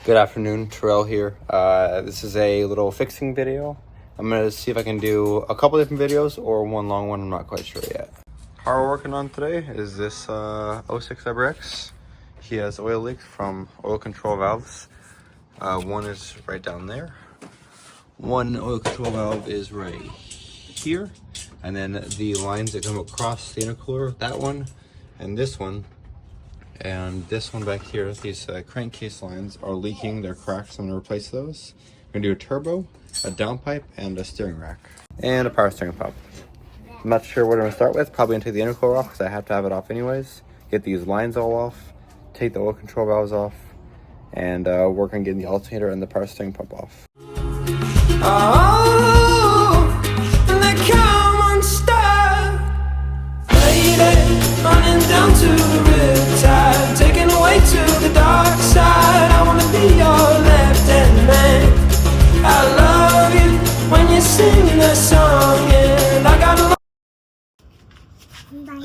Good afternoon, Terrell here. This is a little fixing video. I'm going to see if I can do a couple different videos or one long one. I'm not quite sure yet. How we're working on today is this 06 WRX. He has oil leaks from oil control valves. One is right down there. One oil control valve is right here. And then the lines that come across the intercooler, that one and this one. And this one back here, these crankcase lines are leaking, they're cracked, so I'm gonna replace those. I'm gonna do a turbo, a downpipe, and a steering rack. And a power steering pump. I'm not sure what I'm gonna start with, probably gonna take the intercooler off because I have to have it off anyways. Get these lines all off, take the oil control valves off, and work on getting the alternator and the power steering pump off. Running down to the riptide, taken away to the dark side. I wanna be your left-hand man. I love you when you're singing that song, and I got a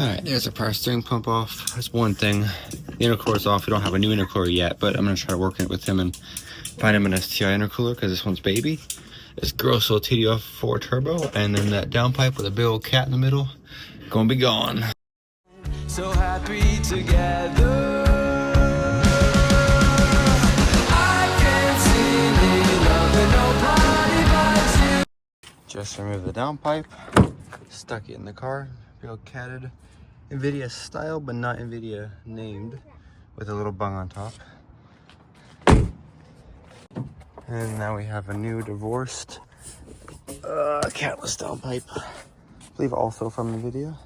Alright, there's a power steering pump off. That's one thing. The intercooler's off. We don't have a new intercooler yet, but I'm gonna try to work it with him and find him an STI intercooler because this one's baby. This Grosso TDF4 turbo, and then that downpipe with a big old cat in the middle. Gonna be gone. so happy together. I can't see me loving nobody but you. Just removed the downpipe, stuck it in the car, real catted. NVIDIA style, but not NVIDIA named, with a little bung on top. And now we have a new divorced catless downpipe. I believe also from NVIDIA.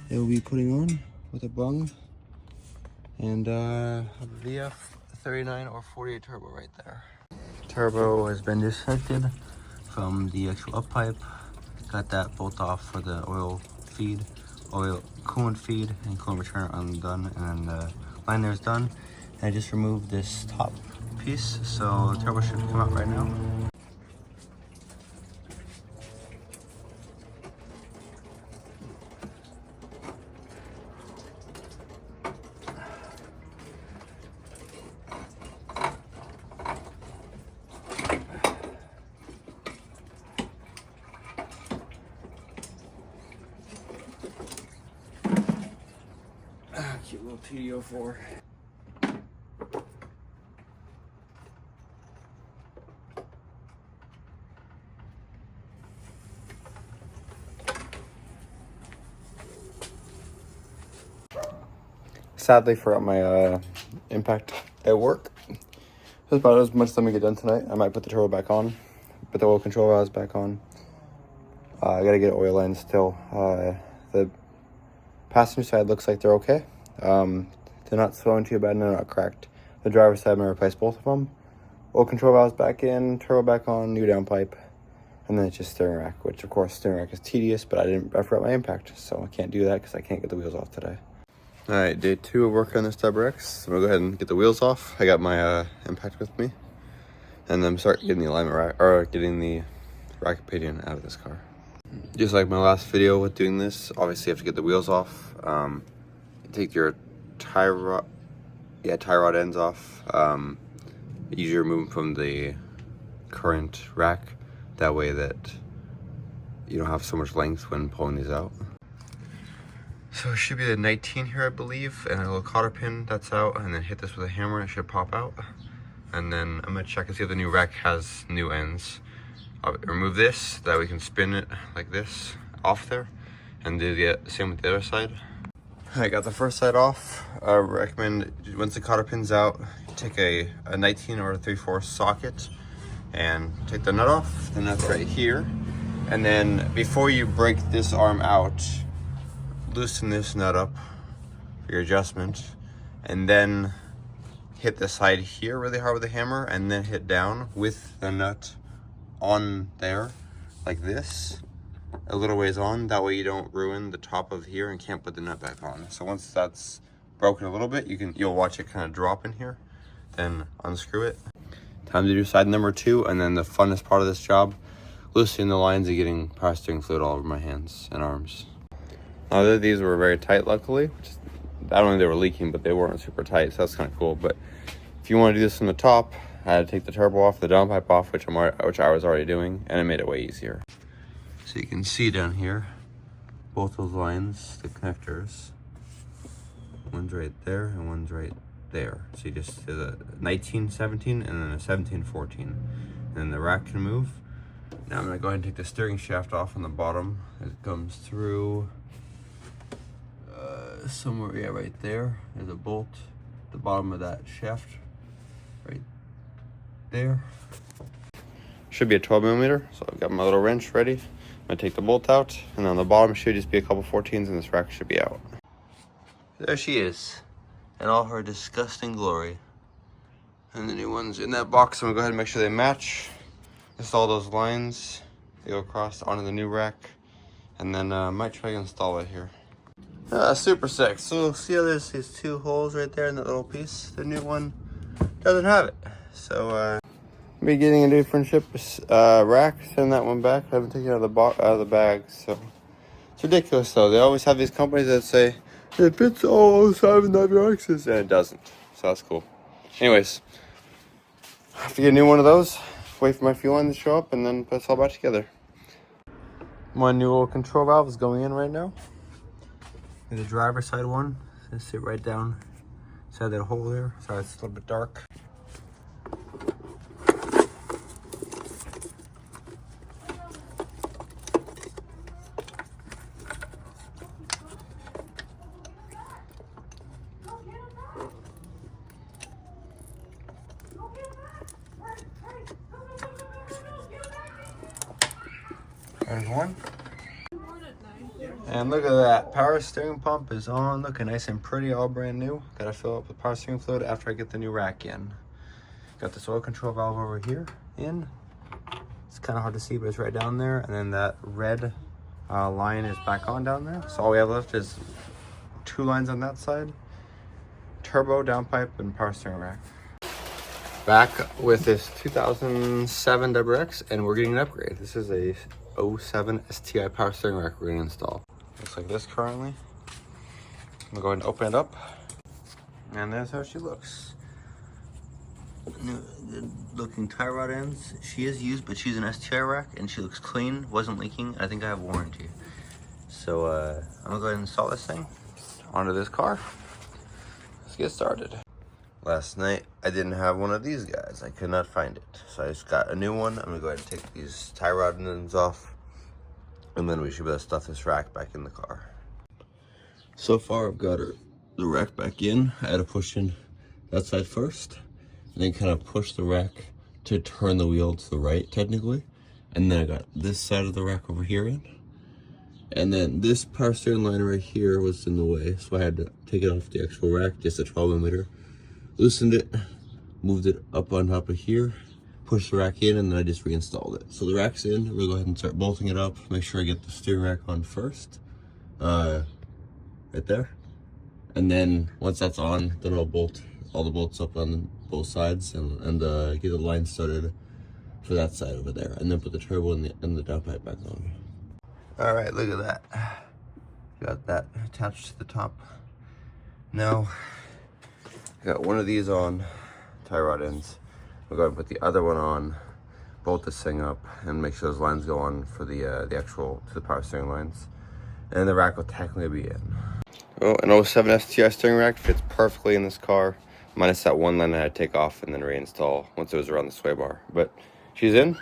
It will be putting on with a bung and a VF39 or 48 turbo right there. Turbo has been disconnected from the actual up pipe. Got that bolt off for the oil feed, oil coolant feed, and coolant returner undone, and then the line there is done. And I just removed this top piece, so the turbo should come out right now. Cute little TDO4. Sadly, forgot my impact at work. That's about as much as I'm gonna get done tonight. I might put the turbo back on, put the oil control valves back on. I gotta get oil in still. The passenger side looks like they're okay. They're not swelling too bad and they're not cracked. The driver's side, I'm gonna replace both of them. Oil control valves back in, turbo back on, new downpipe, and then it's just steering rack, which of course steering rack is tedious, but I forgot my impact, so I can't do that because I can't get the wheels off today. All right, day 2 of work on this WRX. So I'm gonna go ahead and get the wheels off. I got my impact with me, and then start getting the alignment rack, or getting the rack pinion out of this car. Just like my last video with doing this, obviously you have to get the wheels off. Take your tie rod ends off. Easier removing from the current rack. That way that you don't have so much length when pulling these out. So it should be the 19 here, I believe, and a little cotter pin that's out, and then hit this with a hammer and it should pop out. And then I'm gonna check and see if the new rack has new ends. I'll remove this, that we can spin it like this off there, and do the same with the other side. I got the first side off. I recommend, once the cotter pin's out, take a 19 or a 3/4 socket and take the nut off. The nut's right here. And then before you break this arm out, loosen this nut up for your adjustment, and then hit the side here really hard with the hammer, and then hit down with the nut on there like this, a little ways on. That way you don't ruin the top of here and can't put the nut back on. So once that's broken a little bit, you'll watch it kind of drop in here, then unscrew it. Time to do side number 2, and then the funnest part of this job, loosening the lines and getting power steering fluid all over my hands and arms. Now these were very tight, luckily. I don't know if they were leaking, but they weren't super tight, so that's kind of cool. But If you want to do this from the top, I had to take the turbo off, the downpipe off, which I was already doing, and it made it way easier. So you can see down here, both those lines, the connectors. One's right there and one's right there. So you just do the 1917 and then a 1714. And then the rack can move. Now I'm gonna go ahead and take the steering shaft off on the bottom. It comes through somewhere, yeah, right there. There's a bolt at the bottom of that shaft, right there. Should be a 12mm, so I've got my little wrench ready. I'm gonna take the bolt out, and on the bottom should just be a couple 14s, and this rack should be out. There she is, in all her disgusting glory. And the new ones in that box, I'm gonna go ahead and make sure they match. Just all those lines, they go across onto the new rack, and then I might try to install it here. Super sick. So see how there's these two holes right there in that little piece? The new one doesn't have it. So I'll be getting a different ship rack, send that one back. I haven't taken it out of the bag, so it's ridiculous though. They always have these companies that say it fits all 7 of your axes, and it doesn't. So that's cool. Anyways, I have to get a new one of those. Wait for my fuel line to show up, and then put it all back together. My new little control valve is going in right now. And the driver's side one, just sit right down inside that hole there. Sorry, it's a little bit dark. There's one. And look at that, power steering pump is on, looking nice and pretty, all brand new. Gotta fill up with power steering fluid after I get the new rack in. Got this oil control valve over here in. It's kind of hard to see, but it's right down there. And then that red line is back on down there. So all we have left is 2 lines on that side. Turbo, downpipe, and power steering rack. Back with this 2007 WX, and we're getting an upgrade. This is a 07 STI power steering rack we're gonna install. Looks like this currently. I'm gonna go ahead and open it up. And there's how she looks. New, good looking tie rod ends. She is used, but she's an STI rack and she looks clean, wasn't leaking. I think I have warranty. So I'm gonna go ahead and install this thing onto this car. Let's get started. Last night I didn't have one of these guys. I could not find it. So I just got a new one. I'm gonna go ahead and take these tie rod ends off, and then we should be able to stuff this rack back in the car. So far I've got the rack back in. I had to push in that side first, and then kind of push the rack to turn the wheel to the right technically. And then I got this side of the rack over here in. And then this power steering line right here was in the way, so I had to take it off the actual rack, just a 12mm. Loosened it, moved it up on top of here, pushed the rack in, and then I just reinstalled it. So the rack's in. We'll go ahead and start bolting it up. Make sure I get the steering rack on first, right there. And then once that's on, then I'll bolt all the bolts up on both sides and get the line started for that side over there, and then put the turbo and the downpipe back on. All right, look at that. Got that attached to the top. Now, got one of these on, tie rod ends. We're going to put the other one on, bolt this thing up, and make sure those lines go on for the actual, to the power steering lines. And the rack will technically be in. Oh, an 07 STI steering rack fits perfectly in this car, minus that one line I had to take off and then reinstall once it was around the sway bar. But she's in.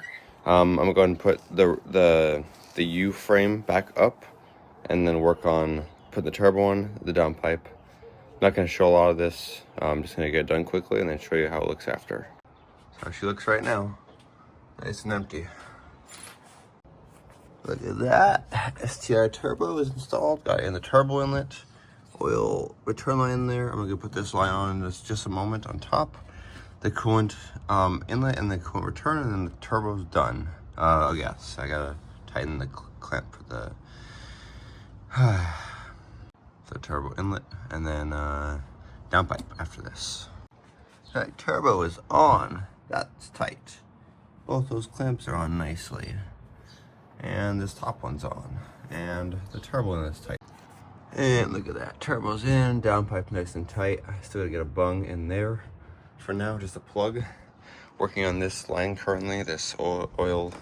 I'm gonna go ahead and put the U frame back up, and then work on putting the turbo on, the downpipe. Not going to show a lot of this. I'm just going to get it done quickly and then show you how it looks after. So she looks right now, nice and empty. Look at that. STI turbo is installed. Got it in the turbo inlet, oil return line there. I'm going to put this line on in just a moment on top. The coolant inlet and the coolant return, and then the turbo's done. Oh yes, I got to tighten the clamp for the turbo inlet, and then downpipe after this. All right, turbo is on. That's tight. Both those clamps are on nicely, and this top one's on, and the turbo inlet's tight. And look at that, turbo's in, downpipe nice and tight. I still gotta get a bung in there. for now, just a plug. Working on this line currently, this oil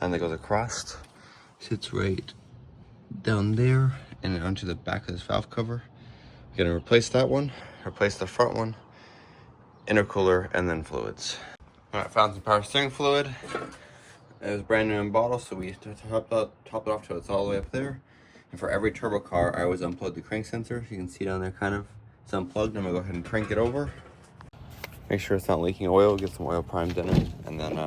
line that goes across. Sits right down there and onto the back of this valve cover. I'm gonna replace that one, replace the front one, intercooler, and then fluids. All right, found some power steering fluid. It was brand new in bottle, so we top it off till it's all the way up there. And for every turbo car, I always unplug the crank sensor. You can see down there kind of, it's unplugged. I'm gonna go ahead and crank it over. Make sure it's not leaking oil, get some oil primed in it. And then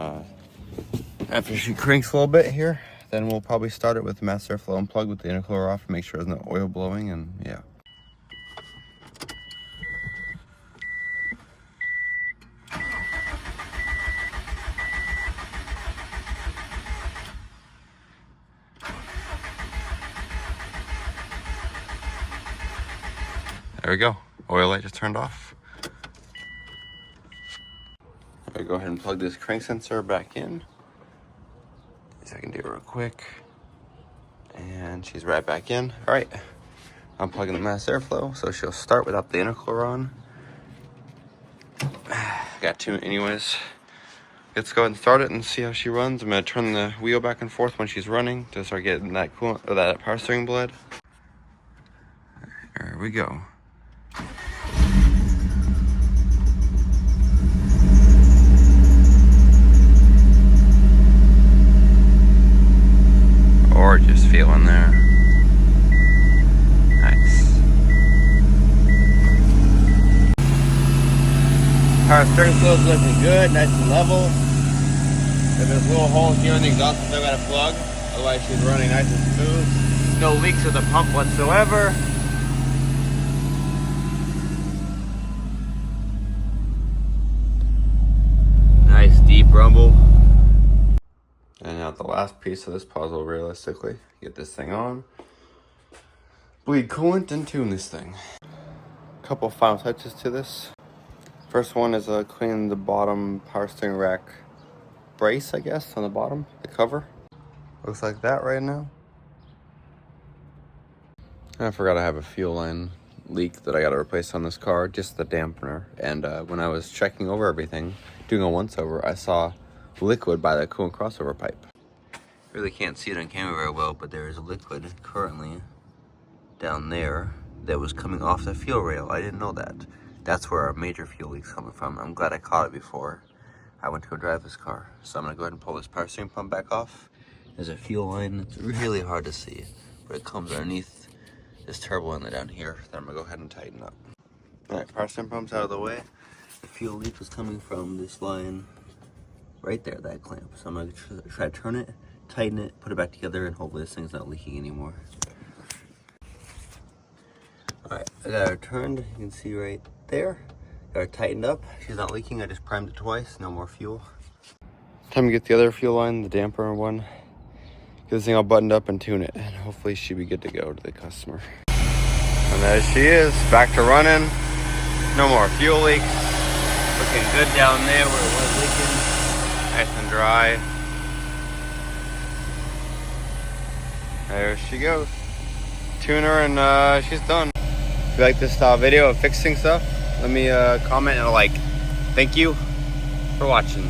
after she cranks a little bit here, then we'll probably start it with the master airflow unplugged with the intercooler off, make sure there's no oil blowing, and yeah. There we go. Oil light just turned off. I'm gonna go ahead and plug this crank sensor back in. See if I can do it real quick. And she's right back in. All right. I'm plugging the mass airflow, so she'll start without the intercooler on. Got two anyways. Let's go ahead and start it and see how she runs. I'm gonna turn the wheel back and forth when she's running to start getting that coolant or that power steering bled. There we go. Gorgeous feeling there. Nice. Power steering fluid's looking good, nice and level. If there's little holes here in the exhaust, still got to plug. Otherwise, she's running nice and smooth. No leaks of the pump whatsoever. Nice deep rumble. And now the last piece of this puzzle, realistically, get this thing on, bleed coolant, and tune this thing. A couple final touches to this. First one is cleaning the bottom power steering rack brace, I guess, on the bottom, the cover. Looks like that right now. And I forgot I have a fuel line leak that I got to replace on this car, just the dampener. And when I was checking over everything, doing a once over, I saw liquid by the coolant crossover pipe. Really can't see it on camera very well, but there is a liquid currently down there that was coming off the fuel rail. I didn't know that. That's where our major fuel leak's coming from. I'm glad I caught it before I went to go drive this car. So I'm gonna go ahead and pull this power steering pump back off. There's a fuel line. It's really hard to see, but it comes underneath this turbo inlet down here. Then I'm gonna go ahead and tighten up. All right, power steering pump's out of the way. The fuel leak was coming from this line right there, that clamp. So I'm gonna try to turn it, tighten it, put it back together, and hopefully this thing's not leaking anymore. All right, I got her turned, you can see right there. Got her tightened up, she's not leaking, I just primed it twice, no more fuel. Time to get the other fuel line, the damper one. Get this thing all buttoned up and tune it, and hopefully she'll be good to go to the customer. And there she is, back to running. No more fuel leaks. Looking good down there where it was leaking. Nice and dry. There she goes. Tune her and she's done. If you like this style video of fixing stuff, let me comment and thank you for watching.